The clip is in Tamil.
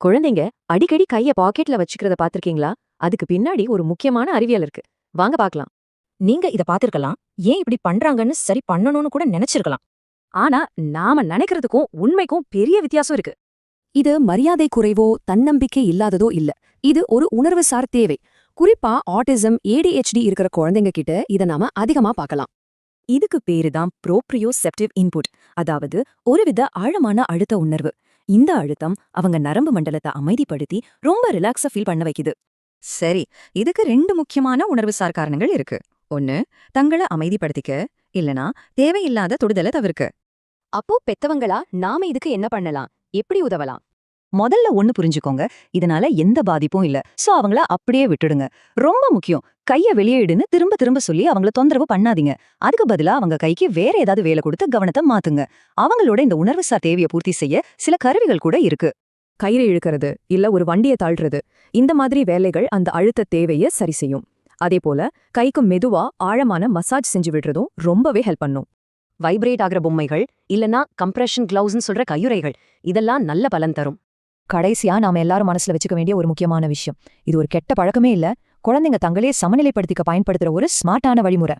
குழந்தைங்க அடிக்கடி கைய பாக்கெட்ல வச்சுக்கிறத பாத்திருக்கீங்களா? அதுக்கு பின்னாடி ஒரு முக்கியமான அறிவியல் இருக்கு. வாங்க பார்க்கலாம். நீங்க இத பாத்திருக்கலாம். ஏன் இப்படி பண்றாங்கன்னு சரி பண்ணணும்னு கூட நினைச்சிருக்கலாம். ஆனா நாம நினைக்கிறதுக்கும் உண்மைக்கும் பெரிய வித்தியாசம் இருக்கு. இது மரியாதை குறைவோ தன்னம்பிக்கை இல்லாததோ இல்ல. இது ஒரு உணர்வுசார் தேவை. குறிப்பா ஆட்டிசம், ADHD இருக்கிற குழந்தைங்க கிட்ட இத நாம அதிகமா பார்க்கலாம். இதுக்கு பேரு தான் ப்ரோப்ரியோசெப்டிவ் இன்புட், அதாவது ஒருவித ஆழமான அழுத்த உணர்வு. இந்த அழுத்தம் அவங்க நரம்பு மண்டலத்தை அமைதிப்படுத்தி ரொம்ப ரிலாக்ஸா ஃபீல் பண்ண வைக்குது. சரி, இதுக்கு 2 முக்கியமான உணர்வுசார் காரணங்கள் இருக்கு. ஒன்னு, தங்களை அமைதிப்படுத்திக்க, இல்லனா தேவையில்லாத தொடுதலை தவிர்க்க. அப்போ பெத்தவங்களா நாம இதுக்கு என்ன பண்ணலாம்? எப்படி உதவலாம்? முதல்ல ஒன்னு புரிஞ்சுக்கோங்க, இதனால எந்த பாதிப்பும் இல்ல. சோ அவங்கள அப்படியே விட்டுடுங்க. ரொம்ப முக்கியம், கைய வெளியே இடுன்னு திரும்ப திரும்ப சொல்லி அவங்கள தொந்தரவு பண்ணாதீங்க. அதுக்கு பதிலா அவங்க கைக்கு வேற ஏதாவது வேலை கொடுத்து கவனத்தை மாத்துங்க. அவங்களோட இந்த உணர்வுசார் தேவையை பூர்த்தி செய்ய சில கருவிகள் கூட இருக்கு. கயிறு இழுக்கிறது, இல்ல ஒரு வண்டியை தள்ளுறது, இந்த மாதிரி வேலைகள் அந்த அழுத்த தேவையை சரி செய்யும். அதேபோல கைக்கு மெதுவா ஆழமான மசாஜ் செஞ்சு விடுறதும் ரொம்பவே ஹெல்ப் பண்ணும். வைப்ரேட் ஆகிற பொம்மைகள், இல்லனா கம்ப்ரெஷன் கிளவுஸ்னு சொல்ற கையுறைகள், இதெல்லாம் நல்ல பலன் தரும். கடைசியா நாம எல்லாரும் மனசுல வச்சுக்க வேண்டிய ஒரு முக்கியமான விஷயம், இது ஒரு கெட்ட பழக்கமே இல்ல. குழந்தைங்க தங்களே சமநிலைப்படுத்திக்க பயன்படுத்துற ஒரு ஸ்மார்ட்டான வழிமுறை.